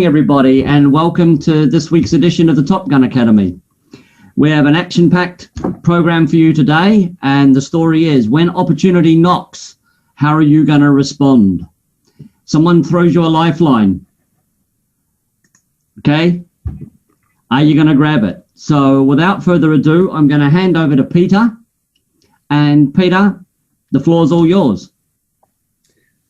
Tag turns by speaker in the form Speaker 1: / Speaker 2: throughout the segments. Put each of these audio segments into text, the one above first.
Speaker 1: Everybody, and welcome to this week's edition of the Top Gun Academy. We have an action-packed program for you today, and the story is, when opportunity knocks, how are you going to respond? Someone throws you a lifeline. Okay? Are you going to grab it? So without further ado, I'm going to hand over to Peter. And Peter, the floor is all yours.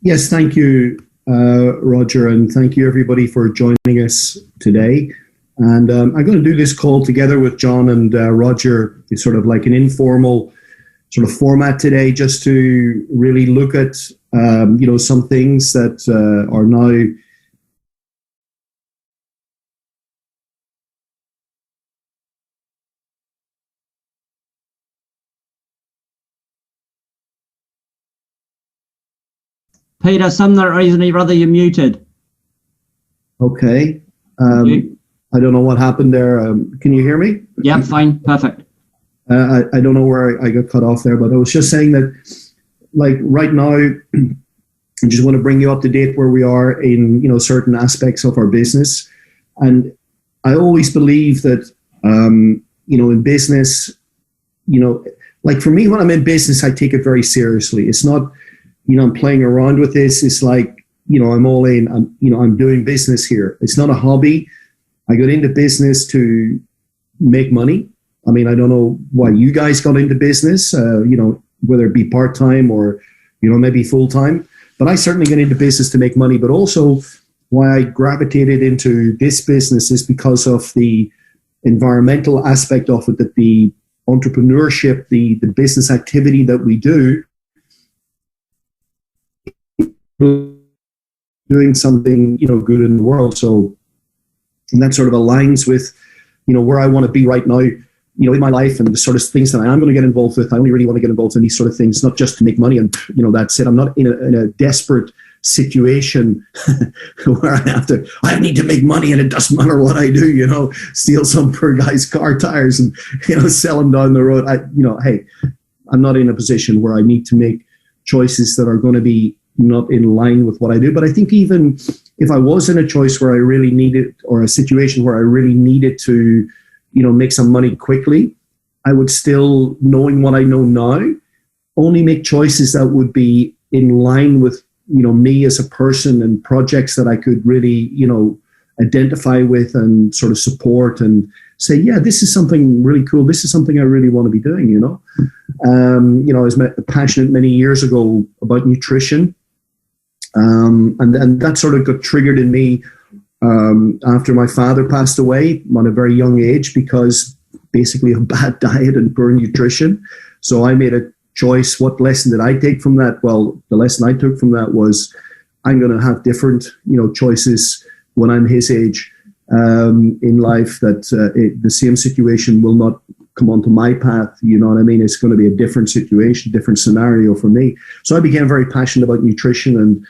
Speaker 2: Yes, thank you, Roger, and thank you everybody for joining us today. And I'm going to do this call together with John and Roger. It's sort of like an informal sort of format today, just to really look at some things that are now
Speaker 1: Peter, some reason or other you're muted.
Speaker 2: Okay. I don't know what happened there. Can you hear me?
Speaker 1: Yeah, fine. Perfect.
Speaker 2: I don't know where I got cut off there, but I was just saying that, like, right now, I just want to bring you up to date where we are in, certain aspects of our business. And I always believe that, in business, like for me, when I'm in business, I take it very seriously. It's not, I'm playing around with this. It's like, I'm all in. I'm doing business here. It's not a hobby. I got into business to make money. I mean, I don't know why you guys got into business, whether it be part-time or, maybe full-time. But I certainly got into business to make money. But also why I gravitated into this business is because of the environmental aspect of it, that the entrepreneurship, the business activity that we do, doing something, good in the world. So, and that sort of aligns with, where I want to be right now, in my life, and the sort of things that I am going to get involved with. I only really want to get involved in these sort of things, not just to make money and, that's it. I'm not in a desperate situation where I need to make money and it doesn't matter what I do, steal some poor guy's car tires and, sell them down the road. Hey, I'm not in a position where I need to make choices that are going to be not in line with what I do. But I think even if I was in a choice where I really needed, or a situation where I really needed to, make some money quickly, I would still, knowing what I know now, only make choices that would be in line with, me as a person, and projects that I could really, identify with and sort of support and say, yeah, this is something really cool. This is something I really want to be doing, I was passionate many years ago about nutrition. And that sort of got triggered in me after my father passed away at a very young age, because basically of bad diet and poor nutrition. So I made a choice. What lesson did I take from that? Well, the lesson I took from that was, I'm going to have different, choices when I'm his age in life, that the same situation will not come onto my path. You know what I mean? It's going to be a different situation, different scenario for me. So I became very passionate about nutrition and,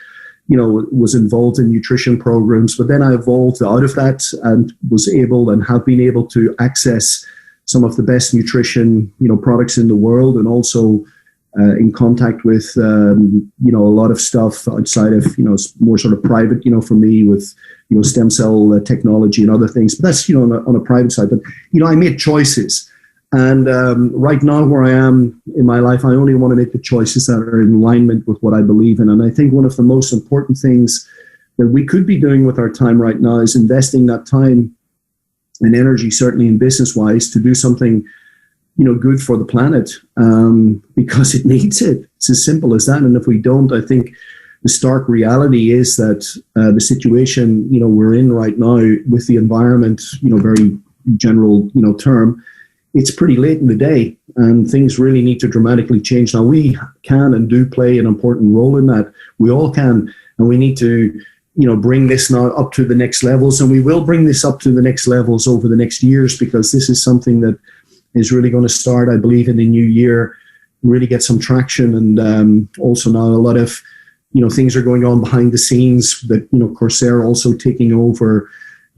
Speaker 2: was involved in nutrition programs. But then I evolved out of that and was able and have been able to access some of the best nutrition, products in the world, and also in contact with, a lot of stuff outside of, more sort of private, for me with, stem cell technology and other things. But that's, on a private side. But, I made choices. And right now, where I am in my life, I only want to make the choices that are in alignment with what I believe in. And I think one of the most important things that we could be doing with our time right now is investing that time and energy, certainly in business-wise, to do something, good for the planet, because it needs it. It's as simple as that. And if we don't, I think the stark reality is that the situation, we're in right now with the environment, very general, term, it's pretty late in the day, and things really need to dramatically change. Now, we can and do play an important role in that. We all can, and we need to, bring this now up to the next levels, and we will bring this up to the next levels over the next years, because this is something that is really going to start, I believe, in the new year, really get some traction. And also now a lot of, things are going on behind the scenes that, Coursera also taking over,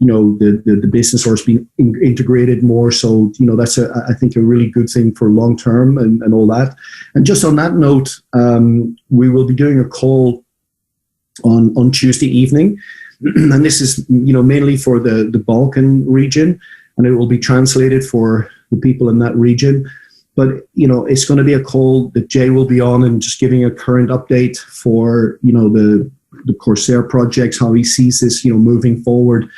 Speaker 2: the business, or it's being integrated more. So, that's I think a really good thing for long term and all that. And just on that note, we will be doing a call on Tuesday evening. and this is, mainly for the Balkan region, and it will be translated for the people in that region. But, it's going to be a call that Jay will be on and just giving a current update for, the Corsair projects, how he sees this, moving forward,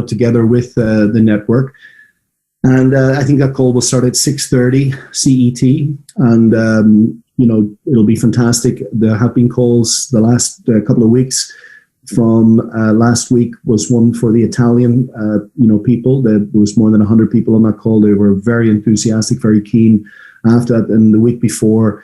Speaker 2: together with the network. And I think that call will start at 6:30 CET, and it'll be fantastic. There have been calls the last couple of weeks. From last week was one for the Italian, people. There was more than 100 people on that call. They were very enthusiastic, very keen after that. And the week before,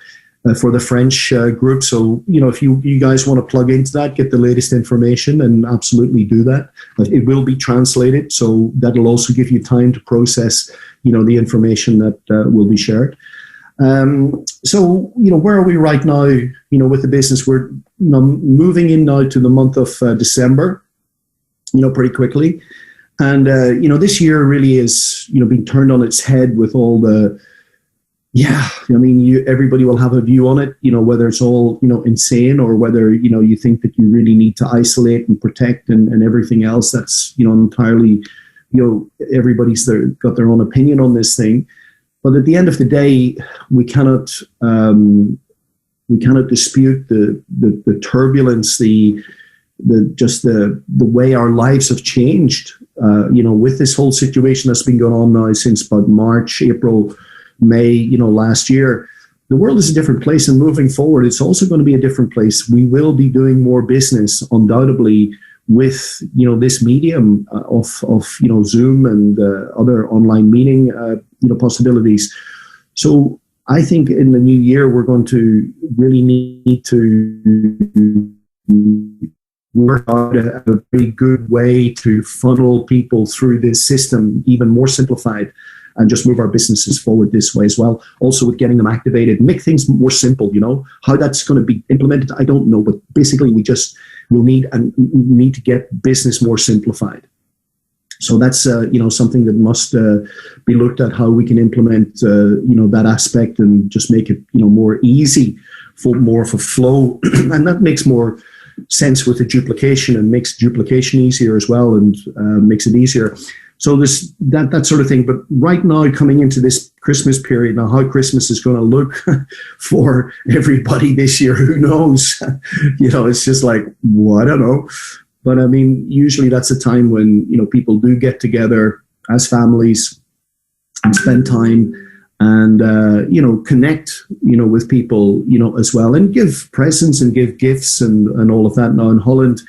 Speaker 2: for the French group. So, if you guys want to plug into that, get the latest information, and absolutely do that. It will be translated, so that'll also give you time to process, the information that will be shared. So, where are we right now, with the business? We're moving in now to the month of December, pretty quickly. And, this year really is, being turned on its head with all the, everybody will have a view on it, whether it's all, insane, or whether, you think that you really need to isolate and protect and everything else. That's, entirely, everybody's got their own opinion on this thing. But at the end of the day, we cannot dispute the turbulence, the way our lives have changed, with this whole situation that's been going on now since about March, April, May, last year. The world is a different place, and moving forward, it's also going to be a different place. We will be doing more business, undoubtedly, with this medium of Zoom and other online meeting possibilities. So I think in the new year we're going to really need to work out a very good way to funnel people through this system, even more simplified, and just move our businesses forward this way as well. Also with getting them activated, make things more simple. How that's going to be implemented, I don't know, but basically we'll need to get business more simplified. So that's something that must be looked at, how we can implement that aspect and just make it more easy, for more of a flow, and that makes more sense with the duplication, and makes duplication easier as well, and makes it easier. So this that sort of thing. But right now, coming into this Christmas period, now how Christmas is going to look for everybody this year, who knows? It's just like, well, I don't know. But I mean, usually that's a time when people do get together as families and spend time and connect with people as well, and give presents and give gifts and all of that. Now in Holland,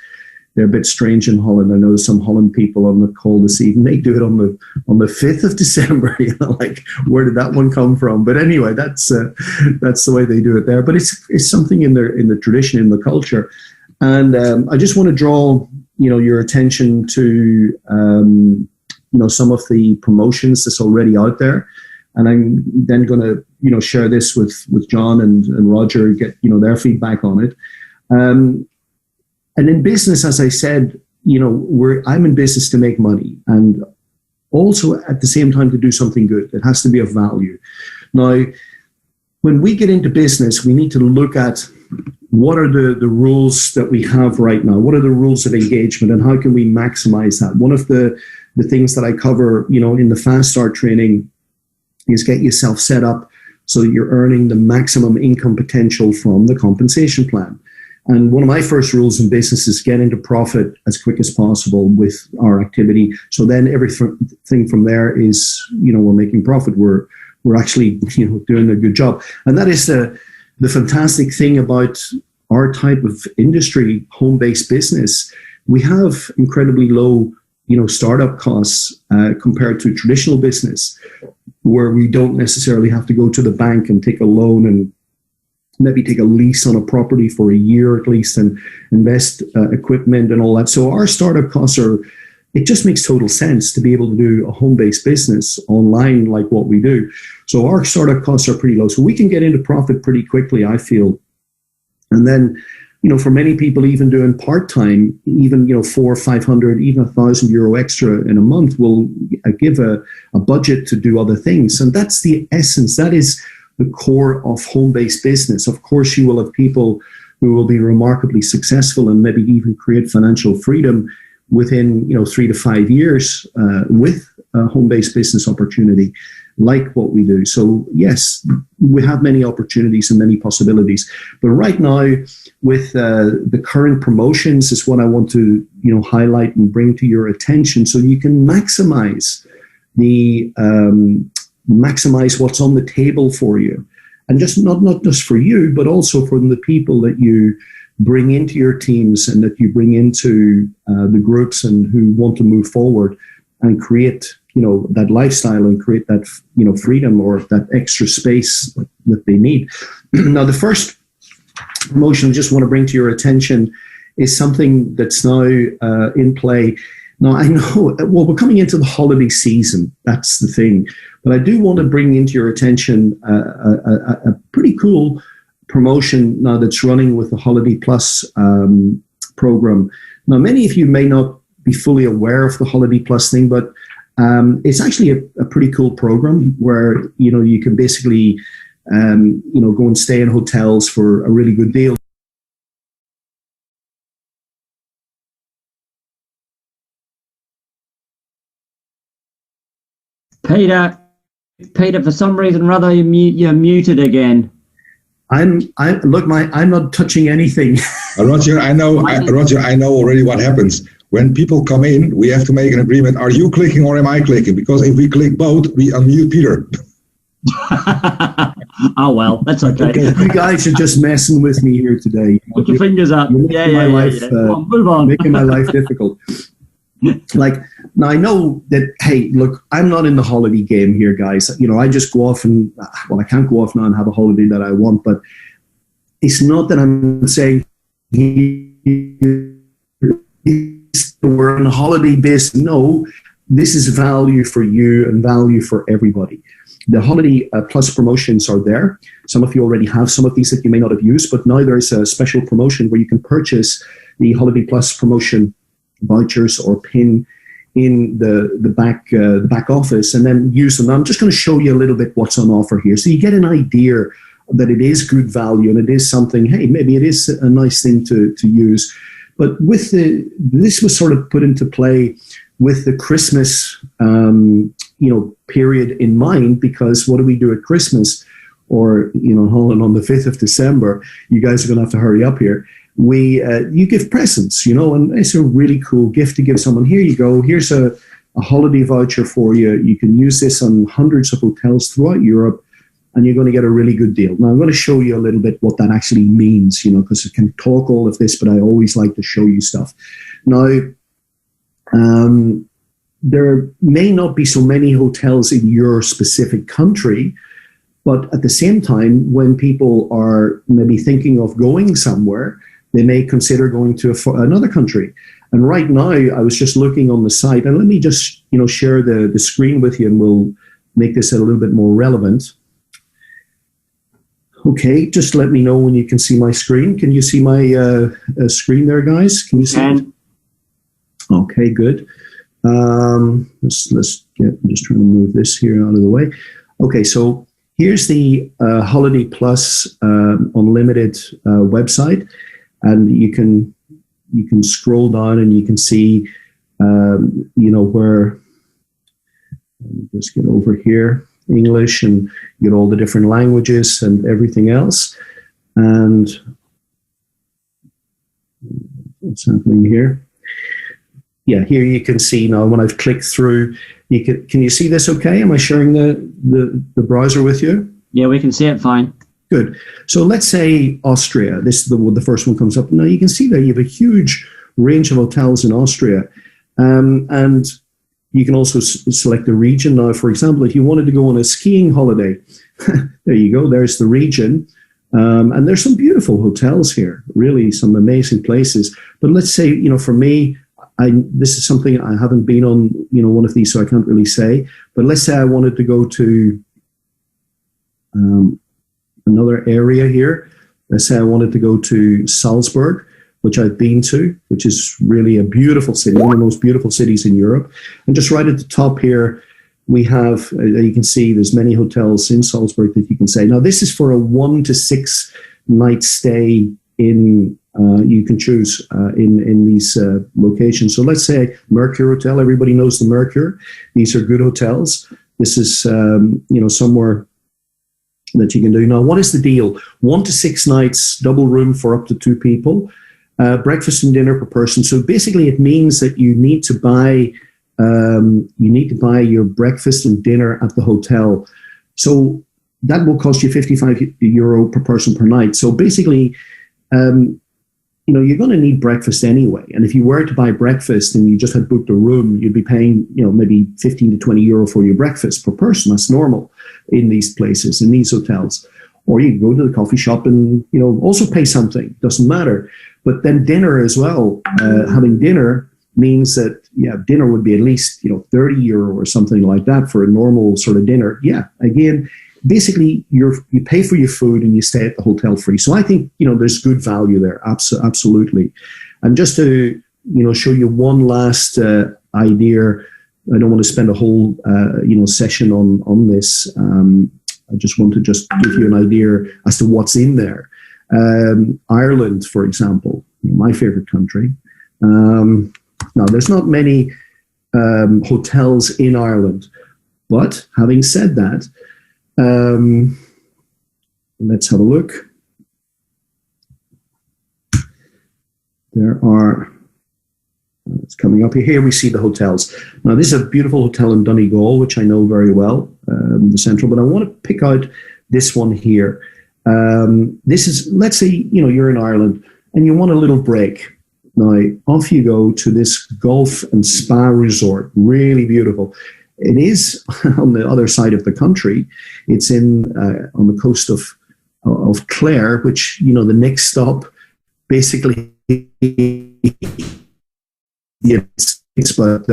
Speaker 2: they're a bit strange in Holland. I know there's some Holland people on the call this evening. They do it on the 5th of December. Like, where did that one come from? But anyway, that's the way they do it there. But it's something in the tradition, in the culture. And I just want to draw your attention to some of the promotions that's already out there. And I'm then going to share this with John and Roger, get their feedback on it. And in business, as I said, I'm in business to make money, and also at the same time to do something good. It has to be of value. Now, when we get into business, we need to look at what are the rules that we have right now? What are the rules of engagement, and how can we maximize that? One of the things that I cover, in the Fast Start training is get yourself set up so that you're earning the maximum income potential from the compensation plan. And one of my first rules in business is get into profit as quick as possible with our activity. So then everything from there is, we're making profit. We're actually, doing a good job. And that is the fantastic thing about our type of industry, home-based business. We have incredibly low, startup costs compared to traditional business, where we don't necessarily have to go to the bank and take a loan and maybe take a lease on a property for a year at least and invest equipment and all that. So our startup costs it just makes total sense to be able to do a home-based business online like what we do. So our startup costs are pretty low. So we can get into profit pretty quickly, I feel. And then, for many people, even doing part-time, even, 400 or 500, even €1,000 extra in a month will give a budget to do other things. And that's the essence. That is the core of home-based business. Of course, you will have people who will be remarkably successful and maybe even create financial freedom within 3 to 5 years with a home-based business opportunity like what we do. So yes, we have many opportunities and many possibilities. But right now, with the current promotions is what I want to highlight and bring to your attention, so you can maximize what's on the table for you, and just not just for you, but also for the people that you bring into your teams and that you bring into the groups and who want to move forward and create that lifestyle and create that freedom or that extra space that they need. Now, the first promotion I just want to bring to your attention is something that's now in play. Now, I know, well, we're coming into the holiday season. That's the thing. But I do want to bring into your attention a pretty cool promotion now that's running with the Holiday Plus program. Now, many of you may not be fully aware of the Holiday Plus thing, but it's actually a pretty cool program where, you can basically, go and stay in hotels for a really good deal.
Speaker 1: Peter, for some reason or other, you're muted again.
Speaker 2: I'm not touching anything.
Speaker 3: Roger, I know already what happens. When people come in, we have to make an agreement. Are you clicking or am I clicking? Because if we click both, we unmute Peter.
Speaker 1: Oh, well, that's okay.
Speaker 2: You guys are just messing with me here today.
Speaker 1: Put your fingers up. Yeah. Move on.
Speaker 2: Making my life difficult. Now I know that, hey, look, I'm not in the holiday game here, guys. I just go off and, I can't go off now and have a holiday that I want, but it's not that I'm saying we're in a holiday business. No, this is value for you and value for everybody. The Holiday Plus promotions are there. Some of you already have some of these that you may not have used, but now there's a special promotion where you can purchase the Holiday Plus promotion vouchers or PIN in the back office and then use them. Now, I'm just going to show you a little bit what's on offer here, so you get an idea that it is good value and it is something, hey, maybe it is a nice thing to use. But with this was sort of put into play with the Christmas period in mind, because what do we do at Christmas or on the 5th of December? You guys are going to have to hurry up here. You give presents, and it's a really cool gift to give someone. Here you go. Here's a holiday voucher for you. You can use this on hundreds of hotels throughout Europe, and you're going to get a really good deal. Now, I'm going to show you a little bit what that actually means, because I can talk all of this, but I always like to show you stuff. Now, there may not be so many hotels in your specific country, but at the same time, when people are maybe thinking of going somewhere, they may consider going to another country. And right now, I was just looking on the site, and let me just share the screen with you, and we'll make this a little bit more relevant. Okay, just let me know when you can see my screen. Can you see my screen there, guys? Can you see it? Okay, good. Let's get. I'm just trying to move this here out of the way. Okay, so here's the Holiday Plus Unlimited website. And you can scroll down and you can see, where, let me just get over here, English, and get all the different languages and everything else. And what's happening here? Yeah, here you can see now when I've clicked through, can you see this okay? Am I sharing the browser with you?
Speaker 1: Yeah, we can see it fine.
Speaker 2: Good. So let's say Austria. This is the first one comes up. Now you can see there you have a huge range of hotels in Austria. And you can also select the region. Now, for example, if you wanted to go on a skiing holiday, there you go. There's the region. And there's some beautiful hotels here, really some amazing places. But let's say, for me, this is something I haven't been on, one of these, so I can't really say. But let's say I wanted to go to another area here. Let's say I wanted to go to Salzburg, which I've been to, which is really a beautiful city, one of the most beautiful cities in Europe. And just right at the top here, we have, you can see there's many hotels in Salzburg that you can say. Now, this is for a 1 to 6 night stay in you can choose in these locations. So let's say Mercure Hotel. Everybody knows the Mercure. These are good hotels. This is somewhere that you can do. Now, what is the deal? 1 to 6 nights, double room for up to 2 people, breakfast and dinner per person. So basically, it means that you need to buy your breakfast and dinner at the hotel. So that will cost you €55 per person per night. So basically, you're going to need breakfast anyway. And if you were to buy breakfast and you just had booked a room, you'd be paying, maybe 15 to 20 euro for your breakfast per person. That's normal in these places, in these hotels. Or you can go to the coffee shop and, also pay something. Doesn't matter. But then dinner as well. Having dinner means that, dinner would be at least, €30 or something like that for a normal sort of dinner. Yeah, again, basically, you pay for your food and you stay at the hotel free. So I think, there's good value there. Absolutely. And just to, show you one last idea, I don't want to spend a whole, session on this. I just want to just give you an idea as to what's in there. Ireland, for example, my favorite country. Now, there's not many hotels in Ireland, but having said that, let's have a look. There are, it's coming up here. Here we see the hotels. Now, this is a beautiful hotel in Donegal, which I know very well, the central, but I want to pick out this one here. This is, let's say, you're in Ireland and you want a little break. Now, off you go to this golf and spa resort. Really beautiful. It is on the other side of the country. It's in on the coast of Clare, which, the next stop, basically, but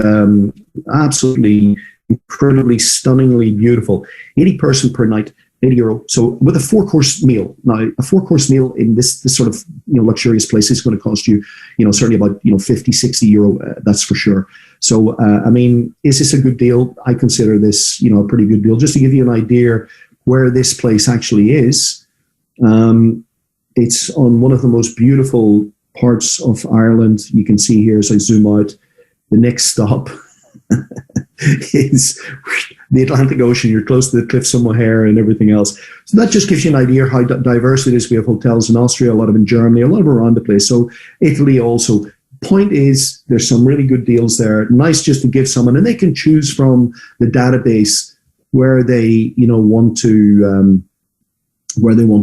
Speaker 2: absolutely incredibly, stunningly beautiful. 80 person per night, €80. So with a 4-course meal. Now, a 4-course meal in this sort of luxurious place is going to cost you, certainly about 50, 60 euro. That's for sure. So is this a good deal? I consider this a pretty good deal. Just to give you an idea where this place actually is, it's on one of the most beautiful parts of Ireland. You can see here as I zoom out. The next stop is the Atlantic Ocean. You're close to the Cliffs of Moher and everything else. So that just gives you an idea how diverse it is. We have hotels in Austria, a lot of in Germany, a lot of around the place. So Italy also. Point is, there's some really good deals there. Nice just to give someone, and they can choose from the database where they, want to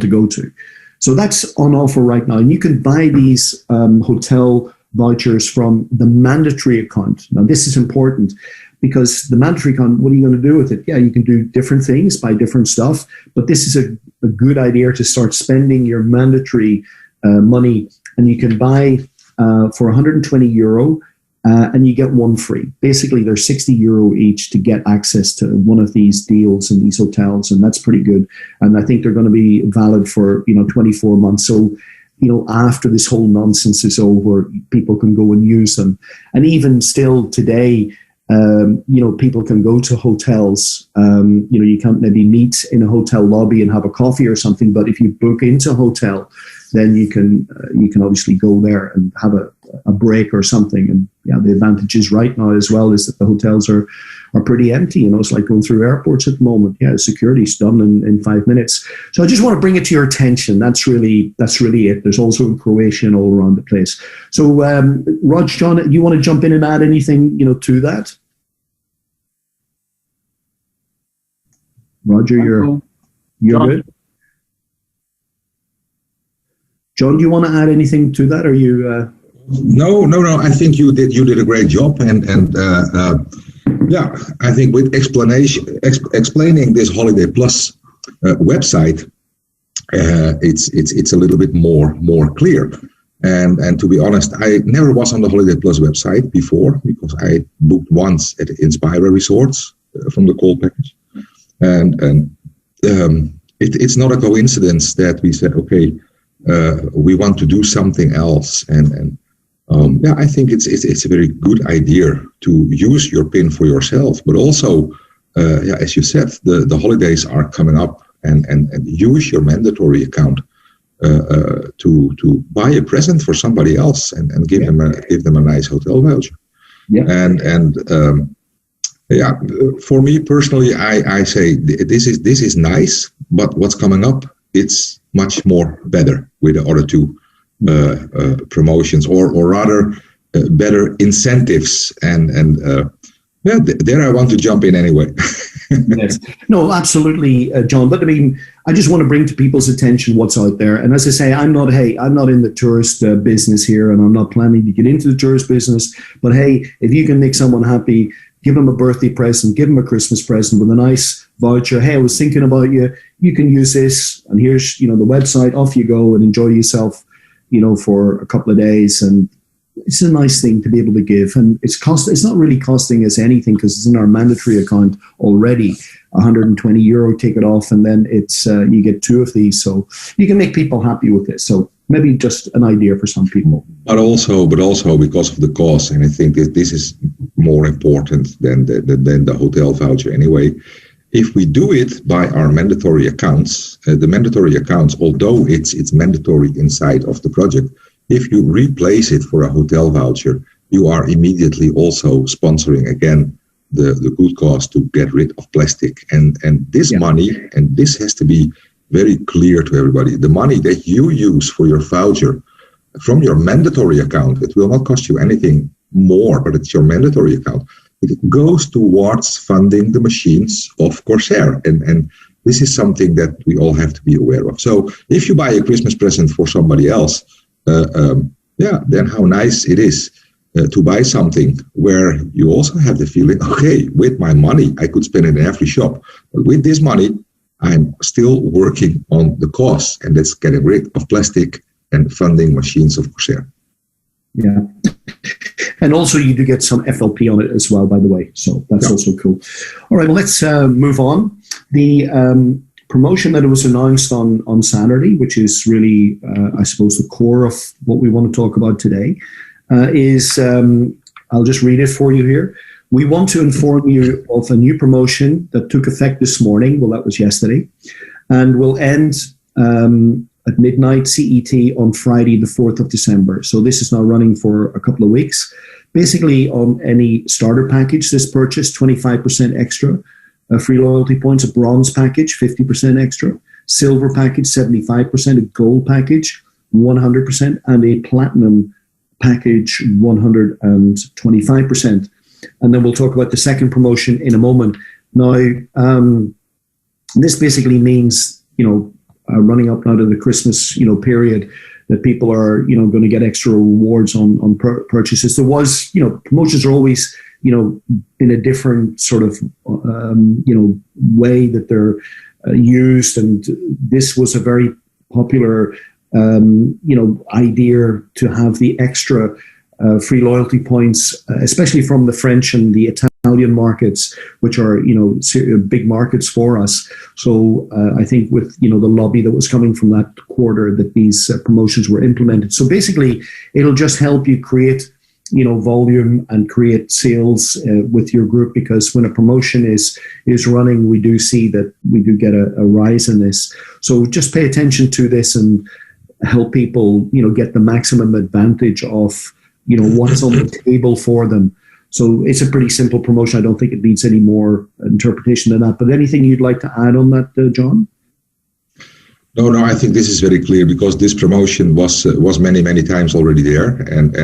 Speaker 2: go to. So that's on offer right now, and you can buy these hotel vouchers from the mandatory account. Now, this is important because the mandatory account, what are you going to do with it? Yeah, you can do different things, buy different stuff, but this is a good idea to start spending your mandatory money, and you can buy for €120, and you get one free. Basically, they're €60 each to get access to one of these deals in these hotels, and that's pretty good. And I think they're going to be valid for 24 months. So, after this whole nonsense is over, people can go and use them. And even still today, people can go to hotels. You can't maybe meet in a hotel lobby and have a coffee or something, but if you book into a hotel, then you can obviously go there and have a break or something. And the advantages right now as well is that the hotels are pretty empty. It's like going through airports at the moment. Yeah, security's done in 5 minutes. So I just want to bring it to your attention. That's really it. There's also in Croatia and all around the place. So Rog, John, you want to jump in and add anything to that? Roger, you're good. John, do you want to add anything to that? Are you?
Speaker 3: No. I think you did a great job, and I think with explaining this Holiday Plus website, it's a little bit more clear. And to be honest, I never was on the Holiday Plus website before because I booked once at Inspira Resorts from the call package, and it's not a coincidence that we said, okay, we want to do something else, and I think it's a very good idea to use your PIN for yourself, but also, as you said, the holidays are coming up, and use your mandatory account to buy a present for somebody else and give them a nice hotel voucher. Yeah. For me personally, I say this is nice, but what's coming up, it's much more better with the other two promotions, or rather better incentives, and there I want to jump in anyway.
Speaker 2: Yes. No, absolutely, John. But I mean, I just want to bring to people's attention what's out there. And as I say, I'm not in the tourist business here, and I'm not planning to get into the tourist business. But hey, if you can make someone happy, give them a birthday present, give them a Christmas present with a nice voucher. Hey, I was thinking about you. You can use this, and here's the website. Off you go and enjoy yourself, for a couple of days. And it's a nice thing to be able to give, and it's not really costing us anything because it's in our mandatory account already. €120 take it off, and then it's you get two of these, so you can make people happy with this. So maybe just an idea for some people.
Speaker 3: But also because of the cost, and I think that this is more important than the hotel voucher anyway. If we do it by our mandatory accounts, the mandatory accounts, although it's mandatory inside of the project, if you replace it for a hotel voucher, you are immediately also sponsoring again the good cause to get rid of plastic. And this money, and this has to be very clear to everybody, the money that you use for your voucher from your mandatory account, it will not cost you anything more, but it's your mandatory account. It goes towards funding the machines of Corsair. And this is something that we all have to be aware of. So if you buy a Christmas present for somebody else, then how nice it is to buy something where you also have the feeling, okay, with my money, I could spend it in every shop. But with this money, I'm still working on the cause, and that's getting rid of plastic and funding machines of Corsair.
Speaker 2: Yeah. And also you do get some FLP on it as well, by the way. So that's also cool. All right, well, let's move on. The promotion that was announced on Saturday, which is really, I suppose, the core of what we want to talk about today, is, I'll just read it for you here. We want to inform you of a new promotion that took effect this morning. Well, that was yesterday, and will end at midnight CET on Friday, the 4th of December. So this is now running for a couple of weeks. Basically, on any starter package, this purchase, 25% extra. Free loyalty points, a bronze package, 50% extra. Silver package, 75%. A gold package, 100%. And a platinum package, 125%. And then we'll talk about the second promotion in a moment. Now, this basically means, running up now to the Christmas, period, that people are, going to get extra rewards on purchases. There was, promotions are always, in a different sort of, way that they're used. And this was a very popular, idea to have the extra free loyalty points, especially from the French and the Italian markets, which are, big markets for us. So I think with, the lobby that was coming from that quarter, that these promotions were implemented. So basically, it'll just help you create, volume and create sales with your group, because when a promotion is running, we do see that we do get a rise in this. So just pay attention to this and help people, get the maximum advantage of, what's on the table for them. So it's a pretty simple promotion. I don't think it needs any more interpretation than that. But anything you'd like to add on that, John?
Speaker 3: No, I think this is very clear, because this promotion was many times already there, and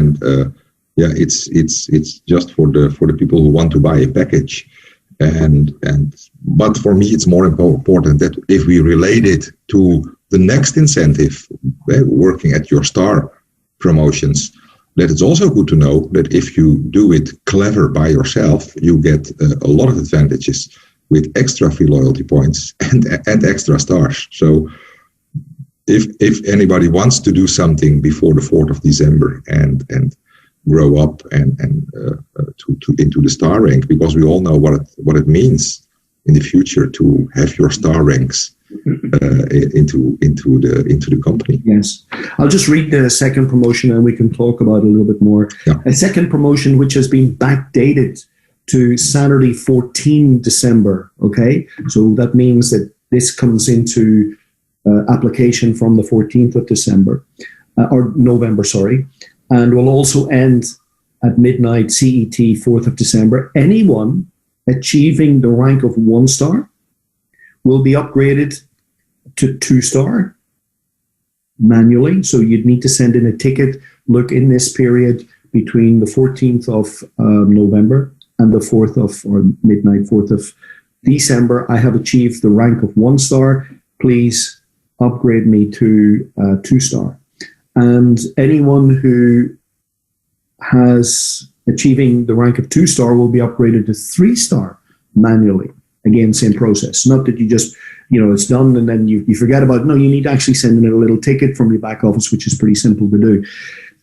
Speaker 3: it's just for the people who want to buy a package, but for me it's more important that if we relate it to the next incentive, working at your star promotions, that it's also good to know that if you do it clever by yourself, you get a lot of advantages with extra free loyalty points and extra stars. So if anybody wants to do something before the 4th of December and grow up and to into the star rank, because we all know what it means in the future to have your star ranks into the company.
Speaker 2: Yes, I'll just read the second promotion and we can talk about it a little bit more. Yeah. A second promotion which has been backdated to Saturday, 14 December. Okay, so that means that this comes into application from the 14th of December, or November, sorry, and will also end at midnight CET, 4th of December. Anyone achieving the rank of 1 star will be upgraded to 2 star manually. So you'd need to send in a ticket. Look, in this period between the 14th of November and the 4th of, or midnight 4th of December, I have achieved the rank of 1 star. Please upgrade me to 2 star. And anyone who has achieving the rank of 2 star will be upgraded to 3 star manually. Again, same process. Not that you just, it's done and then you forget about it. No, you need to actually send in a little ticket from your back office, which is pretty simple to do.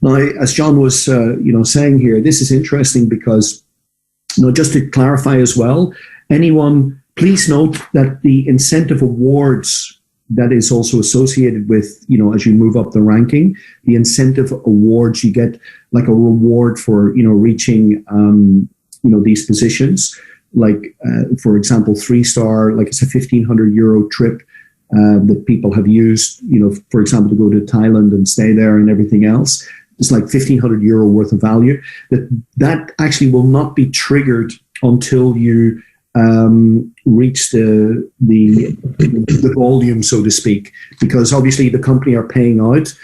Speaker 2: Now, as John was, saying here, this is interesting because, just to clarify as well, anyone, please note that the incentive awards that is also associated with, as you move up the ranking, the incentive awards, you get like a reward for, reaching, these positions. Like, for example, 3 star, like it's a €1,500 trip that people have used, for example, to go to Thailand and stay there and everything else. It's like €1,500 worth of value. That actually will not be triggered until you reach the volume, so to speak, because obviously the company are paying out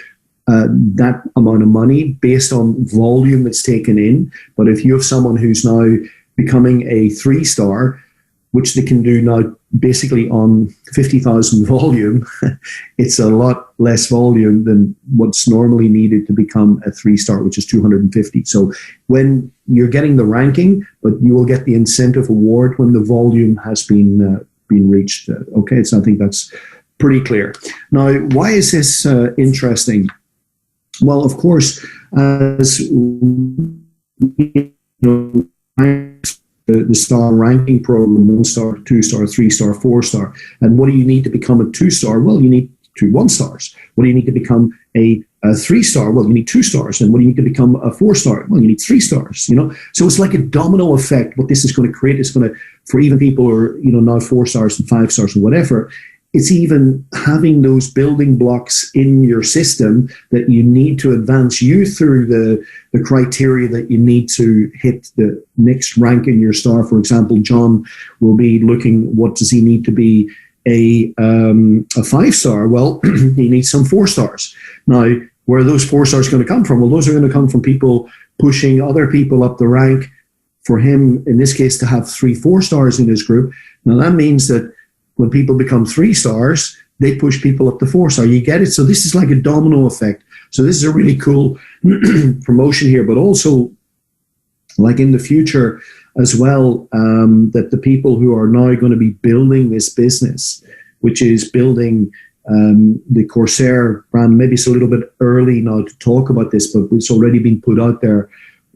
Speaker 2: that amount of money based on volume that's taken in. But if you have someone who's now becoming a 3 star, which they can do now basically on 50,000 volume, it's a lot less volume than what's normally needed to become a 3 star, which is 250. So when you're getting the ranking, but you will get the incentive award when the volume has been reached. Okay, so I think that's pretty clear. Now, why is this interesting? Well, of course, as the star ranking program, 1 star, 2 star, 3 star, 4 star. And what do you need to become a 2 star? Well, you need 2 1 stars. What do you need to become a 3 star? Well, you need 2 stars. And what do you need to become a 4 star? Well, you need 3 stars, So it's like a domino effect. What this is going to create is going to, for even people who are, now 4 stars and 5 stars and whatever, it's even having those building blocks in your system that you need to advance you through the criteria that you need to hit the next rank in your star. For example, John will be looking, what does he need to be a 5 star? Well, he needs some 4 stars. Now, where are those 4 stars going to come from? Well, those are going to come from people pushing other people up the rank. For him, in this case, to have 3 4 stars in his group. Now, that means that when people become 3 stars, they push people up to 4 star. You get it? So this is like a domino effect. So this is a really cool promotion here, but also like in the future as well, that the people who are now going to be building this business, which is building the Corsair brand, maybe it's a little bit early now to talk about this, but it's already been put out there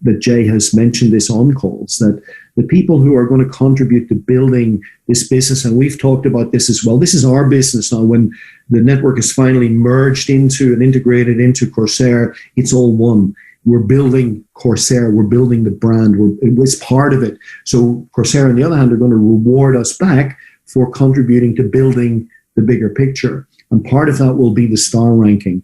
Speaker 2: that Jay has mentioned this on calls, that the people who are going to contribute to building this business, and we've talked about this as well, this is our business now. When the network is finally merged into and integrated into Corsair, it's all one. We're building Corsair, we're building the brand, it's part of it. So Corsair, on the other hand, are going to reward us back for contributing to building the bigger picture. And part of that will be the star ranking,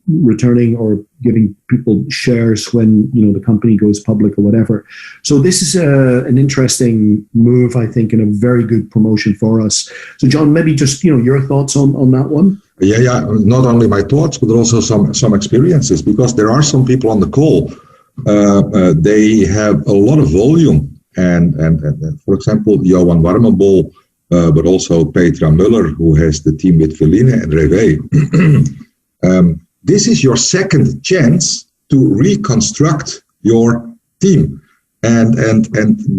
Speaker 2: returning or giving people shares when, the company goes public or whatever. So this is an interesting move, I think, and a very good promotion for us. So John, maybe just, your thoughts on that one?
Speaker 3: Yeah. Not only my thoughts, but also some experiences, because there are some people on the call, they have a lot of volume. And for example, Johan Warmenbol, but also Petra Muller, who has the team with Feline and Reve. This is your second chance to reconstruct your team and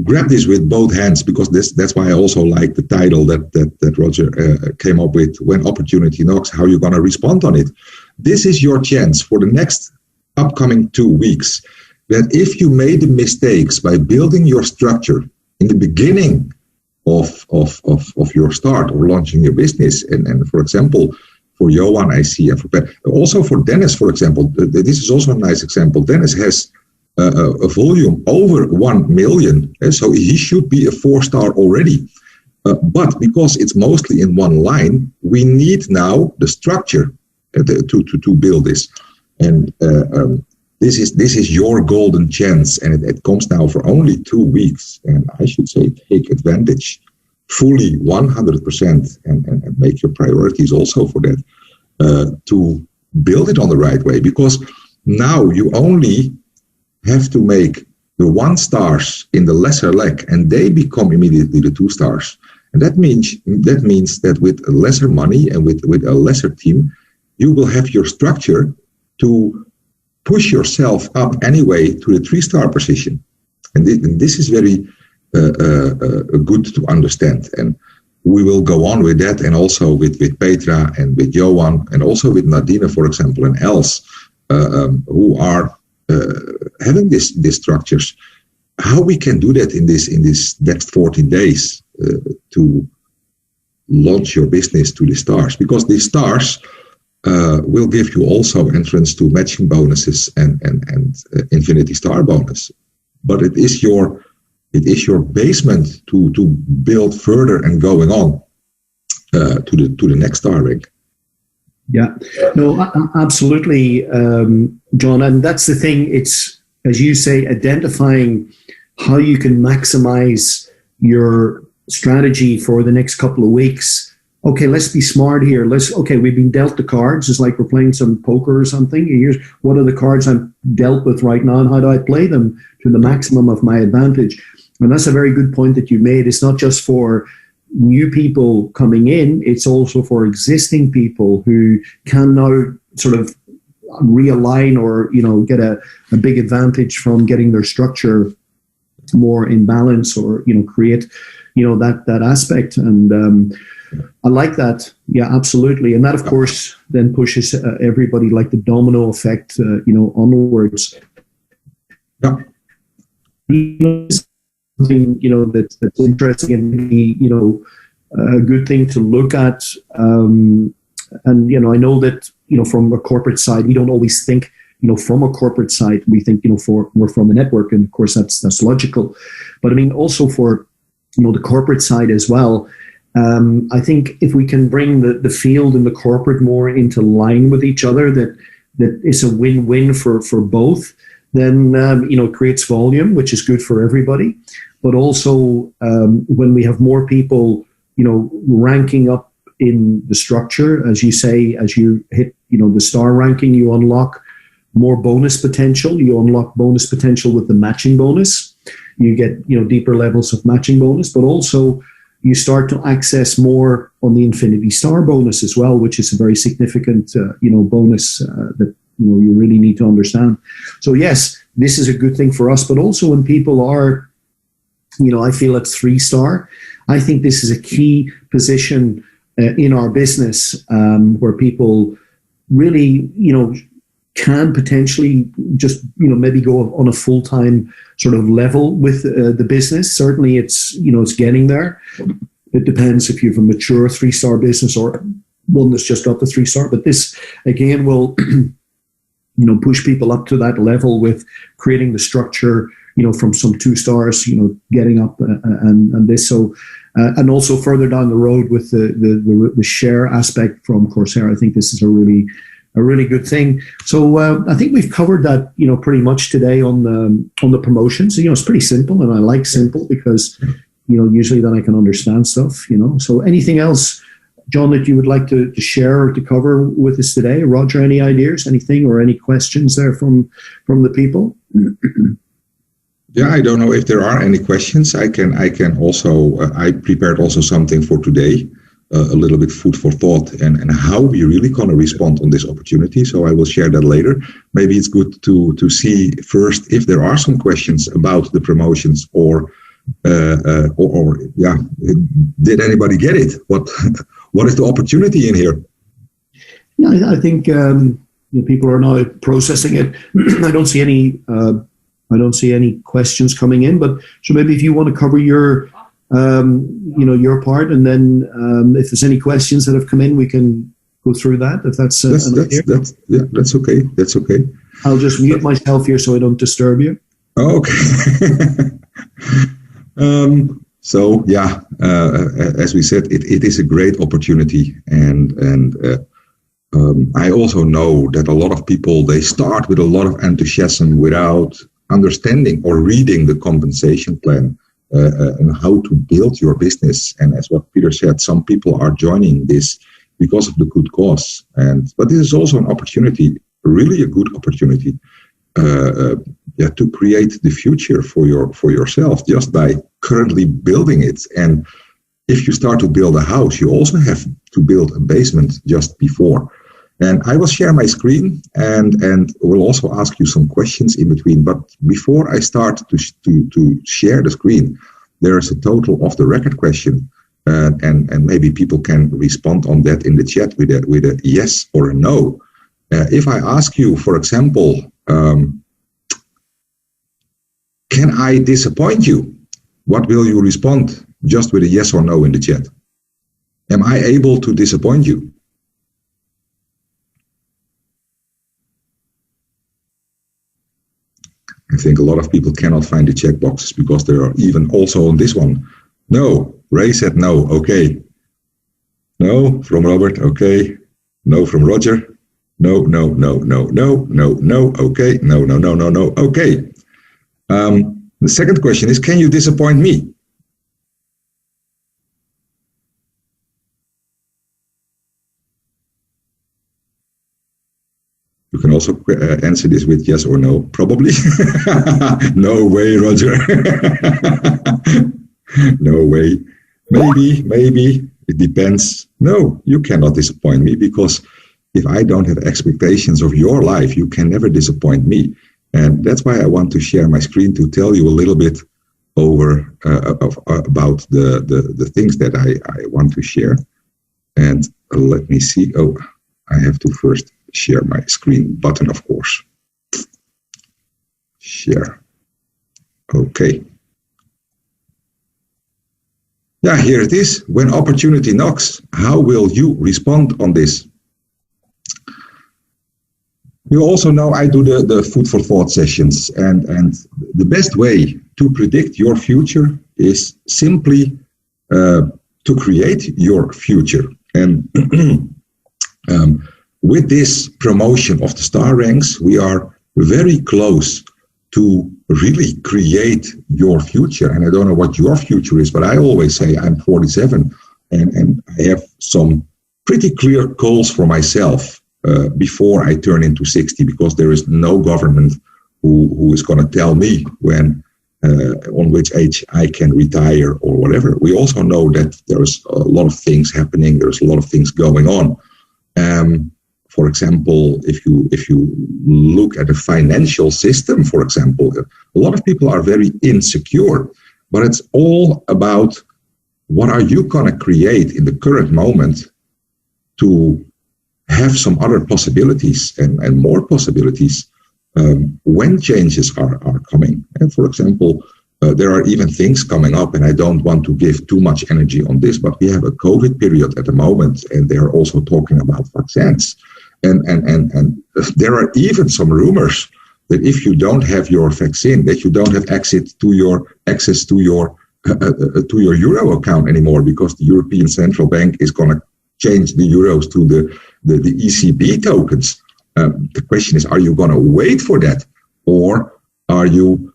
Speaker 3: grab this with both hands, because that's why I also like the title that Roger came up with, When Opportunity Knocks, how you're going to respond on it. This is your chance for the next upcoming 2 weeks, that if you made the mistakes by building your structure in the beginning of your start or launching your business, and for example, for Johan, I see, and also for Dennis, for example, this is also a nice example. Dennis has a volume over 1 million, so he should be a 4 star already. But because it's mostly in one line, we need now the structure to build this. And this is your golden chance, and it comes now for only 2 weeks. And I should say, take advantage fully 100% and make your priorities also for that, to build it on the right way. Because now you only have to make the 1 stars in the lesser leg, and they become immediately the 2 stars. And that means that with lesser money and with a lesser team, you will have your structure to push yourself up anyway to the 3-star position. And this is very good to understand. And we will go on with that, and also with Petra and with Johan, and also with Nadine, for example, and else, who are having these structures. How we can do that in this next 14 days to launch your business to the stars, because these stars will give you also entrance to matching bonuses and infinity star bonus. But it is your basement to build further and going on to the next star rank.
Speaker 2: Yeah, no, absolutely, John. And that's the thing. It's, as you say, identifying how you can maximize your strategy for the next couple of weeks. Okay, let's be smart here. We've been dealt the cards. It's like we're playing some poker or something. Here's what are the cards I'm dealt with right now, and how do I play them to the maximum of my advantage? And that's a very good point that you made. It's not just for new people coming in, it's also for existing people who can now sort of realign or, get a big advantage from getting their structure more in balance, or, create, that aspect. And I like that. Yeah, absolutely. And that, of course, then pushes everybody, like the domino effect, onwards.
Speaker 3: Yeah.
Speaker 2: That's interesting and maybe, a good thing to look at. And, I know that, from a corporate side, we don't always think, from a corporate side, we think, we're from a network. And of course, that's logical. But I mean, also for, the corporate side as well, I think if we can bring the field and the corporate more into line with each other, that it's a win-win for both, then, it creates volume, which is good for everybody. But also, when we have more people, ranking up in the structure, as you say, as you hit, the star ranking, you unlock more bonus potential. You unlock bonus potential with the matching bonus. You get, deeper levels of matching bonus, but also you start to access more on the infinity star bonus as well, which is a very significant, bonus that, you really need to understand. So yes, this is a good thing for us, but also when people are, I feel at 3-star, I think this is a key position in our business, where people really, can potentially just, maybe go on a full-time sort of level with the business. Certainly it's, it's getting there. It depends if you have a mature 3-star business or one that's just up to 3-star. But this, again, will, push people up to that level with creating the structure, from some 2 stars, getting up and this. So, and also further down the road with the share aspect from Coursera, I think this is a really good thing. So I think we've covered that, pretty much today on the promotions. It's pretty simple, and I like simple because, usually then I can understand stuff, So anything else, John, that you would like to share or to cover with us today? Roger, any ideas, anything, or any questions there from the people?
Speaker 3: Yeah, I don't know if there are any questions. I can also, I prepared also something for today, a little bit food for thought, and how we really going to respond on this opportunity. So I will share that later. Maybe it's good to see first if there are some questions about the promotions, or did anybody get it? What is the opportunity in here?
Speaker 2: Yeah, I think people are now processing it. I don't see any questions coming in, but so maybe if you want to cover your your part, and then if there's any questions that have come in, we can go through that. If that's
Speaker 3: that's okay. That's okay.
Speaker 2: I'll just mute myself here so I don't disturb you.
Speaker 3: Okay. So yeah, as we said, it is a great opportunity, and I also know that a lot of people, they start with a lot of enthusiasm without understanding or reading the compensation plan and how to build your business. And as what Peter said, some people are joining this because of the good cause. But this is also an opportunity, really a good opportunity, to create the future for yourself just by currently building it. And if you start to build a house, you also have to build a basement just before. And I will share my screen and will also ask you some questions in between. But before I start to share the screen, there is a total off the record question. And maybe people can respond on that in the chat with a yes or a no. If I ask you, for example, can I disappoint you? What will you respond just with a yes or no in the chat? Am I able to disappoint you? I think a lot of people cannot find the check boxes because there are even also on this one. No, Ray said no, okay. No from Robert, okay. No from Roger. No, no, no, no, no, no, no, okay. No, no, no, no, no, okay. The second question is, can you disappoint me? You can also answer this with yes or no, probably. No way, Roger. No way. Maybe, it depends. No, you cannot disappoint me, because if I don't have expectations of your life, you can never disappoint me. And that's why I want to share my screen to tell you a little bit about the things that I want to share. And let me see. Oh, I have to first share my screen button, of course. Share. Okay. Yeah, here it is. When opportunity knocks, how will you respond on this? You also know I do the food for thought sessions, and the best way to predict your future is simply to create your future. And with this promotion of the star ranks, we are very close to really create your future. And I don't know what your future is, but I always say I'm 47 and I have some pretty clear goals for myself before I turn into 60, because there is no government who is going to tell me when on which age I can retire or whatever. We also know that there's a lot of things happening. There's a lot of things going on. For example, if you look at the financial system, for example, a lot of people are very insecure, but it's all about what are you going to create in the current moment to have some other possibilities and more possibilities when changes are coming. And for example, there are even things coming up, and I don't want to give too much energy on this, but we have a COVID period at the moment, and they are also talking about vaccines. And there are even some rumors that if you don't have your vaccine, that you don't have access to your euro account anymore, because the European Central Bank is going to change the euros to the ECB tokens. The question is, are you going to wait for that, or are you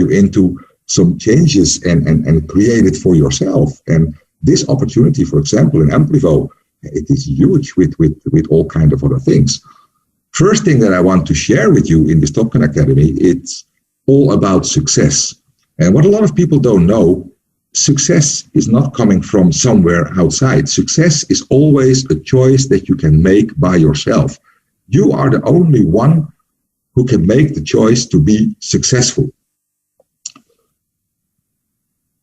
Speaker 3: into some changes and create it for yourself? And this opportunity, for example, in Amplivo, it is huge with all kinds of other things. First thing that I want to share with you in this Top Gun Academy, it's all about success. And what a lot of people don't know, success is not coming from somewhere outside. Success is always a choice that you can make by yourself. You are the only one who can make the choice to be successful.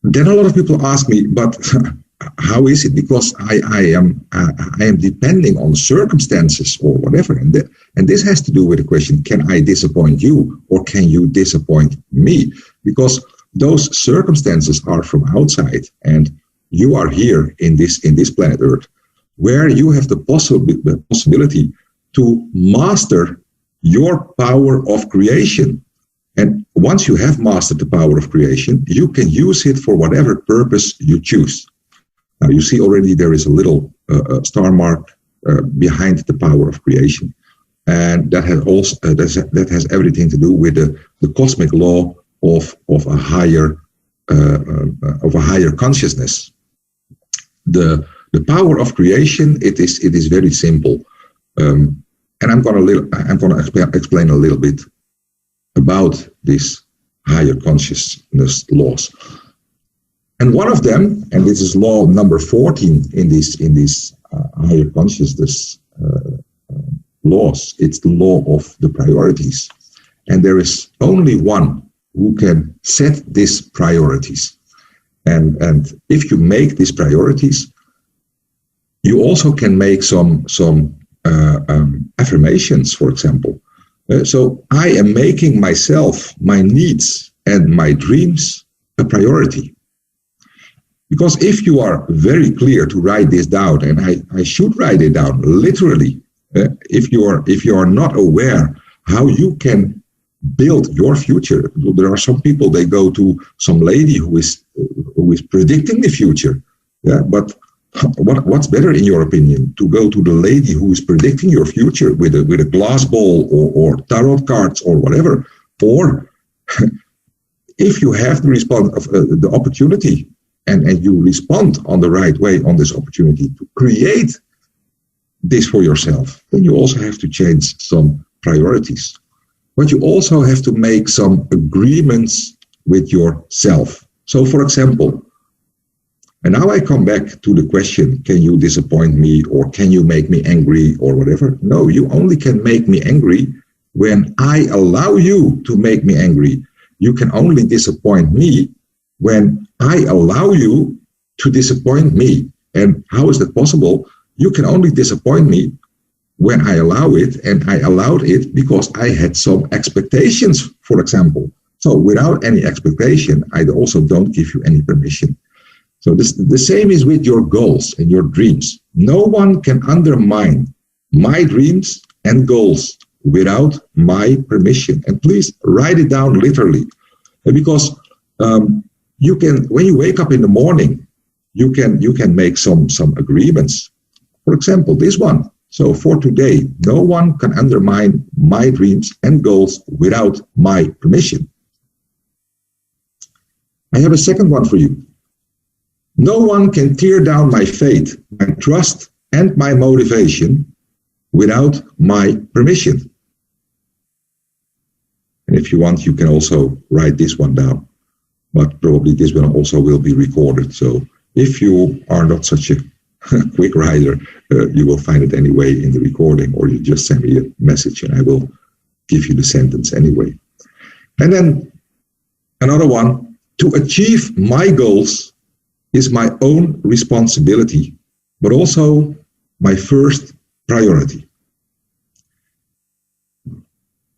Speaker 3: Then a lot of people ask me, but how is it? Because I am depending on circumstances or whatever. And this has to do with the question, can I disappoint you or can you disappoint me? Because those circumstances are from outside, and you are here in this planet Earth, where you have the possibility to master your power of creation. And once you have mastered the power of creation, you can use it for whatever purpose you choose. Now, you see already there is a little star mark behind the power of creation. And that has also that has everything to do with the cosmic law of a higher consciousness. The power of creation, it is very simple, and I'm gonna explain a little bit about these higher consciousness laws. And one of them, and this is law number 14 in this higher consciousness laws, it's the law of the priorities. And there is only one who can set these priorities. And if you make these priorities, you also can make some affirmations, for example. So I am making myself, my needs and my dreams a priority. Because if you are very clear to write this down, and I should write it down literally, if you are not aware how you can build your future, there are some people, they go to some lady who is predicting the future. Yeah, but what's better in your opinion, to go to the lady who is predicting your future with a glass ball or tarot cards or whatever, or if you have the opportunity and you respond on the right way on this opportunity to create this for yourself, then you also have to change some priorities. But you also have to make some agreements with yourself. So, for example, and now I come back to the question, can you disappoint me or can you make me angry or whatever? No, you only can make me angry when I allow you to make me angry. You can only disappoint me when I allow you to disappoint me. And how is that possible? You can only disappoint me when I allow it, and I allowed it because I had some expectations, for example. So without any expectation, I also don't give you any permission. So the same is with your goals and your dreams. No one can undermine my dreams and goals without my permission. And please write it down literally, because you can, when you wake up in the morning, you can make some agreements. For example, this one. So for today, no one can undermine my dreams and goals without my permission. I have a second one for you. No one can tear down my faith, my trust, and my motivation without my permission. And if you want, you can also write this one down. But probably this one also will be recorded. So if you are not such a quick writer, you will find it anyway in the recording, or you just send me a message and I will give you the sentence anyway. And then another one, to achieve my goals is my own responsibility, but also my first priority.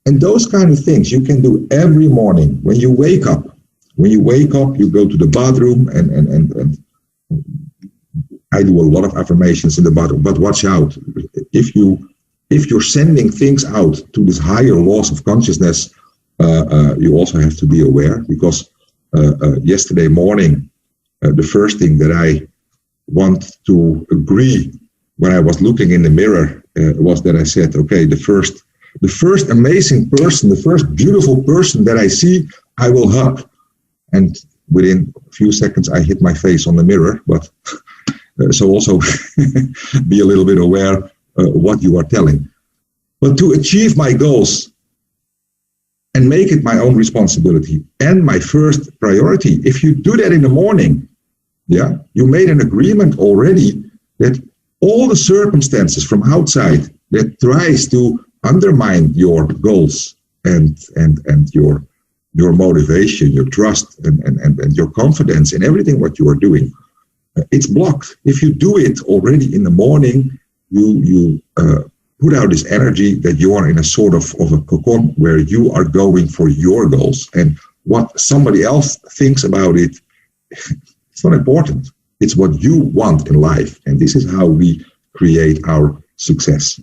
Speaker 3: And those kind of things you can do every morning when you wake up. When you wake up, you go to the bathroom and I do a lot of affirmations in the bathroom, but watch out. If you're sending things out to these higher laws of consciousness, you also have to be aware, because yesterday morning, the first thing that I want to agree when I was looking in the mirror was that I said, okay, the first amazing person, the first beautiful person that I see, I will hug. And within a few seconds, I hit my face on the mirror. But so also be a little bit aware what you are telling. But to achieve my goals and make it my own responsibility and my first priority, if you do that in the morning, yeah, you made an agreement already that all the circumstances from outside that tries to undermine your goals and your motivation, your trust, and your confidence in everything what you are doing, it's blocked. If you do it already in the morning, you put out this energy that you are in a sort of a cocon where you are going for your goals, and what somebody else thinks about it, it's not important. It's what you want in life, and this is how we create our success.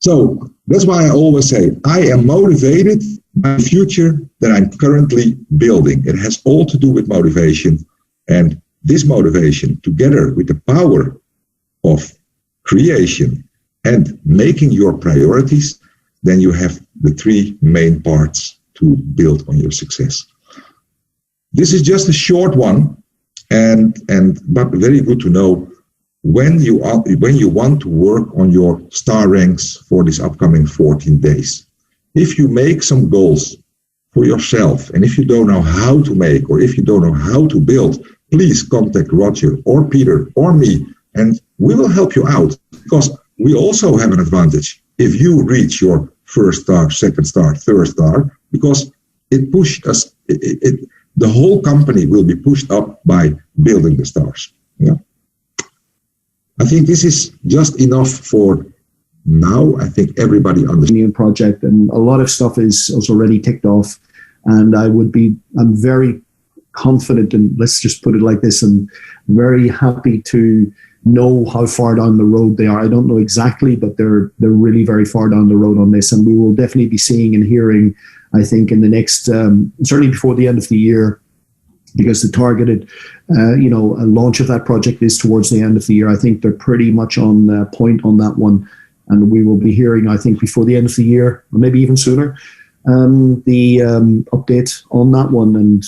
Speaker 3: So that's why I always say, I am motivated my future that I'm currently building. It has all to do with motivation, and this motivation, together with the power of creation and making your priorities, then you have the three main parts to build on your success. This is just a short one, but very good to know when you want to work on your star ranks for this upcoming 14 days. If you make some goals for yourself, and if you don't know how to make, or if you don't know how to build, please contact Roger or Peter or me, and we will help you out, because we also have an advantage if you reach your first star, second star, third star, because it pushed us, the whole company will be pushed up by building the stars. Yeah. I think this is just enough for now. I think everybody understands
Speaker 2: the project, and a lot of stuff is already ticked off, and I'm very confident, and let's just put it like this, and very happy to know how far down the road they are. I don't know exactly, but they're really very far down the road on this, and we will definitely be seeing and hearing, I think, in the next, certainly before the end of the year, because the targeted, launch of that project is towards the end of the year. I think they're pretty much on point on that one, and we will be hearing, I think, before the end of the year, or maybe even sooner, the update on that one, and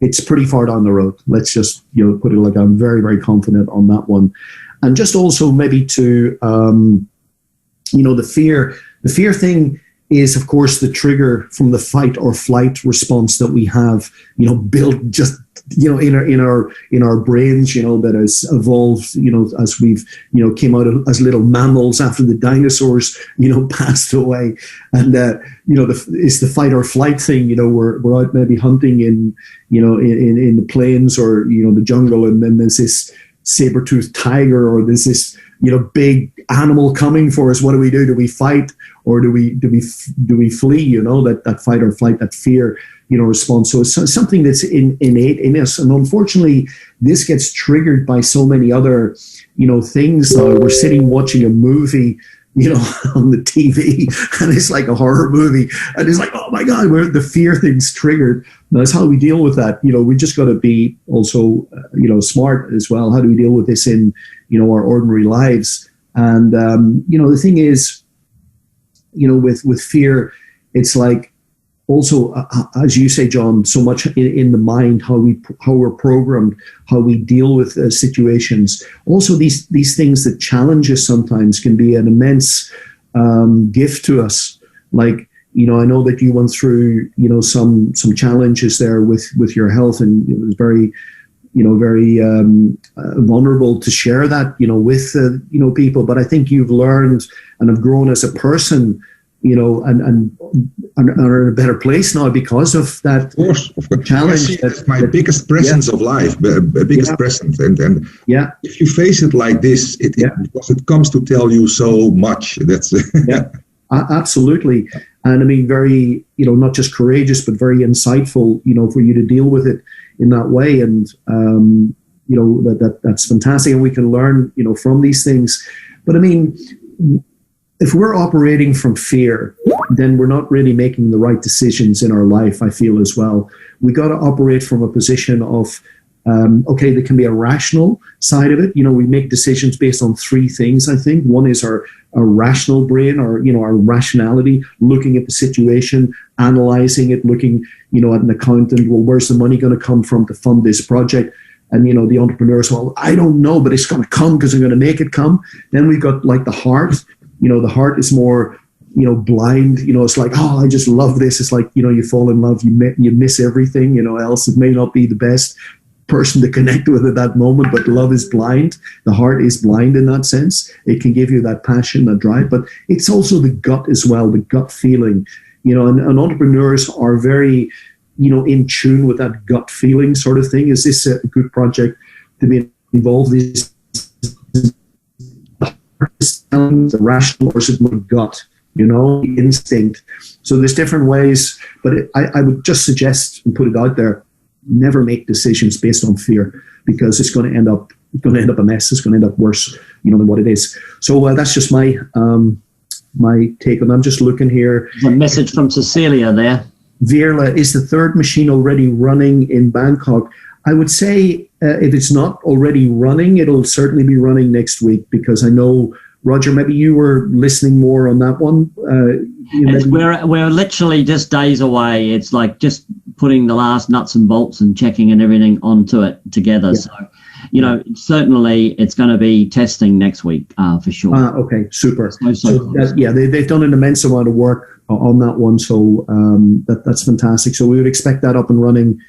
Speaker 2: it's pretty far down the road. Let's just put it like I'm very, very confident on that one. And just also maybe to, the fear thing is, of course, the trigger from the fight or flight response that we have, built just, in our brains, that has evolved, as we've, came out as little mammals after the dinosaurs, passed away. And, it's the fight or flight thing. We're out maybe hunting in the plains or, the jungle, and then there's this saber-toothed tiger, or there's this, big animal coming for us. What do we do? Do we fight, or do we flee? That fight or flight, that fear, response. So it's something that's innate in us. And unfortunately, this gets triggered by so many other, things. We're sitting watching a movie, on the TV, and it's like a horror movie, and it's like, oh my God, where the fear thing's triggered. And that's how we deal with that. We just got to be also, smart as well. How do we deal with this in, our ordinary lives? And, the thing is, with fear, it's like, also, as you say, John, so much in the mind, how we're programmed, how we deal with situations. Also, these things that challenge us sometimes can be an immense gift to us. Like, I know that you went through, some challenges there with your health, and it was very, very vulnerable to share that, with people. But I think you've learned and have grown as a person, and are in a better place now because of that. Of course.
Speaker 3: Challenge. That's my biggest presence of life, biggest present. And if you face it like this, because it comes to tell you so much. That's
Speaker 2: absolutely. And I mean, very, not just courageous, but very insightful, for you to deal with it in that way. And, that's fantastic. And we can learn, from these things. But I mean, if we're operating from fear, then we're not really making the right decisions in our life, I feel, as well. We got to operate from a position of, there can be a rational side of it. We make decisions based on three things, I think. One is our rational brain, or, our rationality, looking at the situation, analyzing it, looking, at an accountant. Well, where's the money going to come from to fund this project? And, the entrepreneurs, well, I don't know, but it's going to come because I'm going to make it come. Then we've got like the heart. The heart is more, blind. It's like, oh, I just love this. It's like, you fall in love, you miss everything, else it may not be the best person to connect with at that moment, but love is blind. The heart is blind in that sense. It can give you that passion, that drive, but it's also the gut as well, the gut feeling, and entrepreneurs are very, in tune with that gut feeling sort of thing. Is this a good project to be involved in? The rational, or is it my gut, instinct? So there's different ways, but I would just suggest and put it out there: never make decisions based on fear, because it's going to end up a mess. It's going to end up worse, than what it is. So that's just my take on. I'm just looking here.
Speaker 1: There's a message from Cecilia there.
Speaker 2: Virla, is the third machine already running in Bangkok? I would say if it's not already running, it'll certainly be running next week, because I know, Roger, maybe you were listening more on that one.
Speaker 1: We're literally just days away. It's like just putting the last nuts and bolts and checking and everything onto it together. Yeah. So, you know, certainly it's going to be testing next week for sure.
Speaker 2: Okay, super. They've done an immense amount of work on that one, so that's fantastic. So we would expect that up and running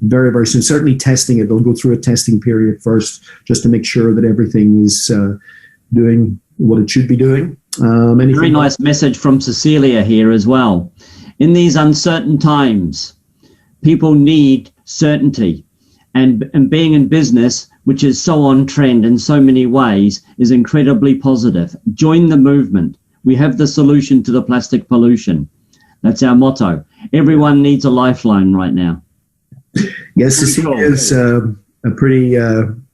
Speaker 2: very, very soon. Certainly testing it. They'll go through a testing period first, just to make sure that everything is doing what it should be doing.
Speaker 1: Very nice message from Cecilia here as well. In these uncertain times, people need certainty, and being in business, which is so on trend in so many ways, is incredibly positive. Join the movement. We have the solution to the plastic pollution. That's our motto. Everyone needs a lifeline right now.
Speaker 2: Yes, Cecilia is a pretty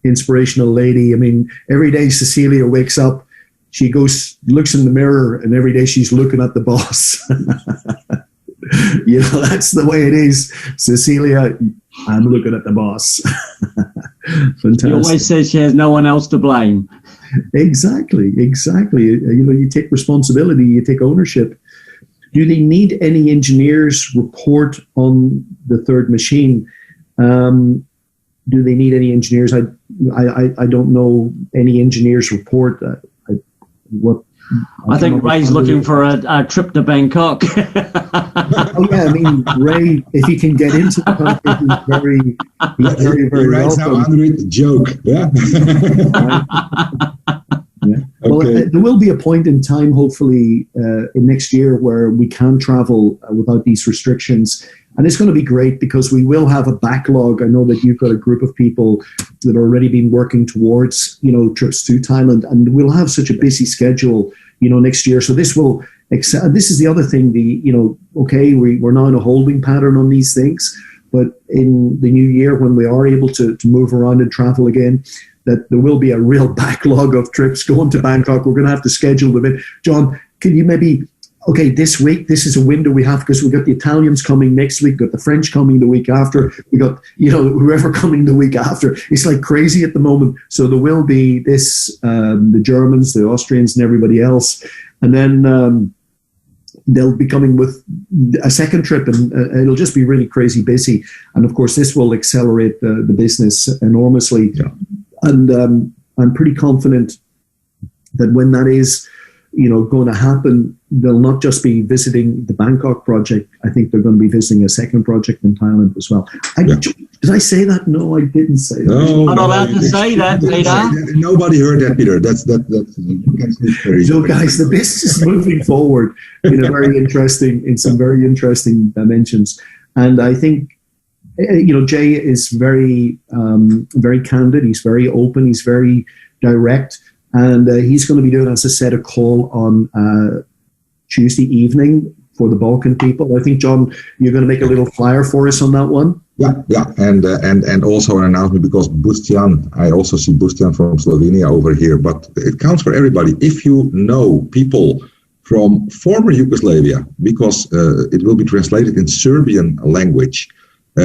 Speaker 2: inspirational lady. I mean, every day Cecilia wakes up, she looks in the mirror, and every day she's looking at the boss. You know, that's the way it is. Cecilia, I'm looking at the boss. Fantastic.
Speaker 1: She always says she has no one else to blame.
Speaker 2: Exactly. You know, you take responsibility, you take ownership. Do they need any engineers report on the third machine? Do they need any engineers? I don't know any engineers report.
Speaker 1: I think Ray's looking for a trip to Bangkok.
Speaker 2: Oh yeah, I mean, Ray, if he can get into the country, he's very, very
Speaker 3: welcome. Now under it, joke, yeah.
Speaker 2: Yeah. Well,
Speaker 3: okay.
Speaker 2: There will be a point in time, hopefully, in next year, where we can travel without these restrictions. And it's going to be great, because we will have a backlog. I know that you've got a group of people that have already been working towards, you know, trips to Thailand, and we'll have such a busy schedule, you know, next year. So this is the other thing, we're now in a holding pattern on these things, but in the new year, when we are able to move around and travel again, that there will be a real backlog of trips going to Bangkok. We're going to have to schedule them in. John, can you maybe, this week, this is a window we have, because we've got the Italians coming next week, we've got the French coming the week after, we got, whoever coming the week after. It's like crazy at the moment. So there will be this, the Germans, the Austrians, and everybody else. And then they'll be coming with a second trip, and it'll just be really crazy busy. And of course, this will accelerate the business enormously. Yeah. And I'm pretty confident that when that is, going to happen, they'll not just be visiting the Bangkok project. I think they're going to be visiting a second project in Thailand as well. Did I say that? No, I didn't say that.
Speaker 1: No, I'm not allowed to say that, Peter.
Speaker 3: Nobody heard that, Peter. That's
Speaker 2: So, guys, the business is moving forward in some very interesting dimensions. And I think, Jay is very, very candid. He's very open. He's very direct. And he's going to be doing, as I said, a call on Tuesday evening for the Balkan people. I think, John, you're going to make a little flyer for us on that one.
Speaker 3: Yeah, and also an announcement, because Bostian, I also see Bostian from Slovenia over here, but it counts for everybody. If you know people from former Yugoslavia, because it will be translated in Serbian language,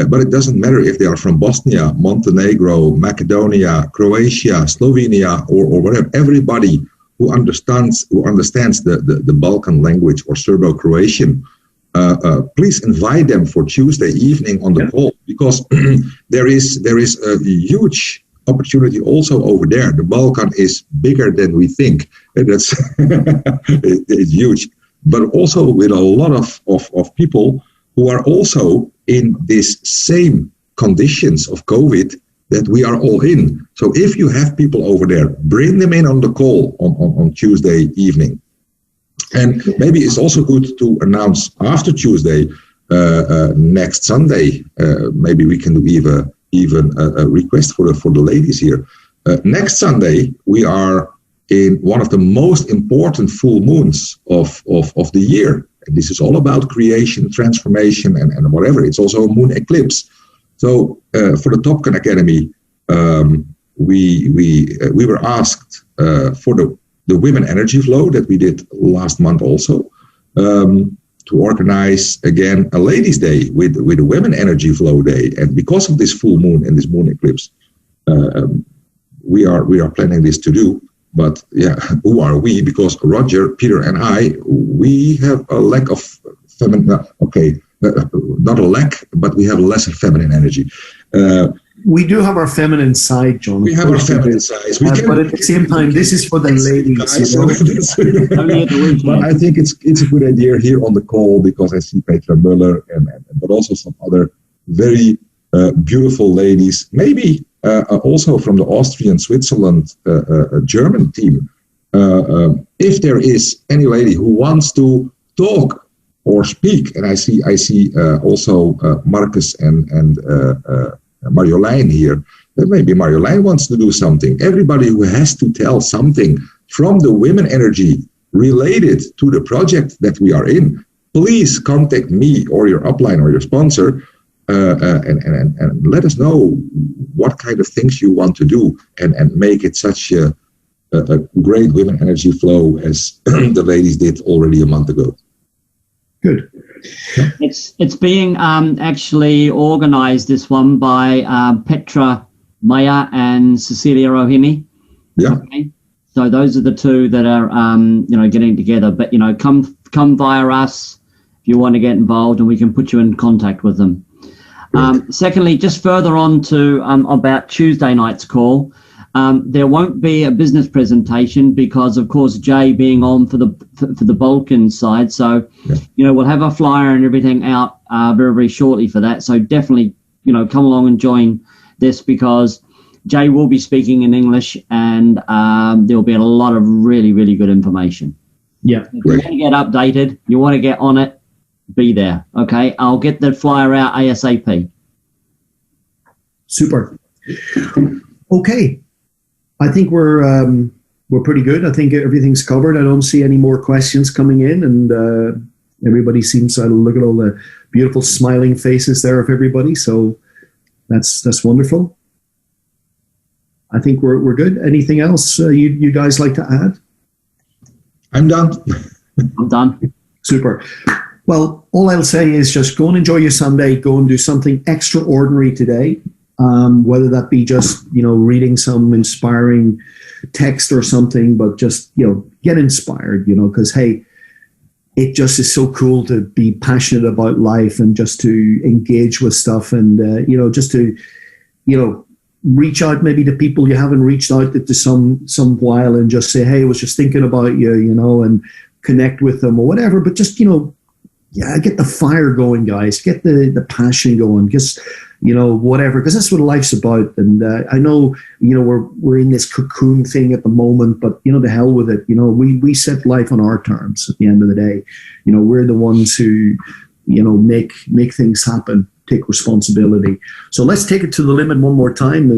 Speaker 3: but it doesn't matter if they are from Bosnia, Montenegro, Macedonia, Croatia, Slovenia, or whatever. Everybody who understands the Balkan language or Serbo-Croatian, please invite them for Tuesday evening on the call, because there is a huge opportunity also over there. The Balkan is bigger than we think. That's it's huge, but also with a lot of people who are also in these same conditions of COVID that we are all in. So if you have people over there, bring them in on the call on Tuesday evening. And maybe it's also good to announce after Tuesday, next Sunday, maybe we can do even a request for the ladies here. Next Sunday, we are in one of the most important full moons of the year. This is all about creation, transformation, and whatever. It's also a moon eclipse. So for the Top Gun Academy, we were asked for the Women Energy Flow that we did last month also, to to organize again a Ladies' Day with a Women Energy Flow Day. And because of this full moon and this moon eclipse, we are planning this to do. But yeah, who are we? Because Roger, Peter, and I, we have a lack of feminine. Okay, not a lack, but we have less of feminine energy.
Speaker 2: We do have our feminine side, John.
Speaker 3: We have our feminine side.
Speaker 2: But at the same time, this is for the ladies.
Speaker 3: But I think it's a good idea here on the call, because I see Petra Muller but also some other very beautiful ladies, maybe also from the Austrian, Switzerland, German team. If there is any lady who wants to talk or speak, and I see also Marcus and Marjolein here, that maybe Marjolein wants to do something. Everybody who has to tell something from the women energy related to the project that we are in, please contact me or your upline or your sponsor, and let us know what kind of things you want to do, and make it such a great women energy flow as the ladies did already a month ago.
Speaker 2: Good.
Speaker 1: It's being actually organized, this one, by Petra Maya and Cecilia Rohini.
Speaker 3: Yeah.
Speaker 1: Okay? So those are the two that are getting together. But come via us if you want to get involved, and we can put you in contact with them. Secondly, just further on to about Tuesday night's call, there won't be a business presentation because, of course, Jay being on for the Balkan side. So, we'll have a flyer and everything out very, very shortly for that. So definitely, come along and join this, because Jay will be speaking in English, and there'll be a lot of really, really good information.
Speaker 2: Yeah.
Speaker 1: If you want to get updated, you want to get on it, be there. Okay. I'll get the flyer out ASAP.
Speaker 2: Super. Okay. I think we're pretty good. I think everything's covered. I don't see any more questions coming in, and everybody seems to look at all the beautiful smiling faces there of everybody. So that's wonderful. I think we're good. Anything else you guys like to add?
Speaker 3: I'm done.
Speaker 1: I'm done.
Speaker 2: Super. Well, all I'll say is just go and enjoy your Sunday. Go and do something extraordinary today. Whether that be just, reading some inspiring text or something, but just, get inspired, because, hey, it just is so cool to be passionate about life and just to engage with stuff, and, just to, reach out maybe to people you haven't reached out to some while, and just say, hey, I was just thinking about you, and connect with them or whatever. But just, get the fire going, guys. Get the passion going. Just, whatever, because that's what life's about. And I know, we're in this cocoon thing at the moment, but, the hell with it. We set life on our terms at the end of the day. We're the ones who, make things happen, take responsibility. So let's take it to the limit one more time.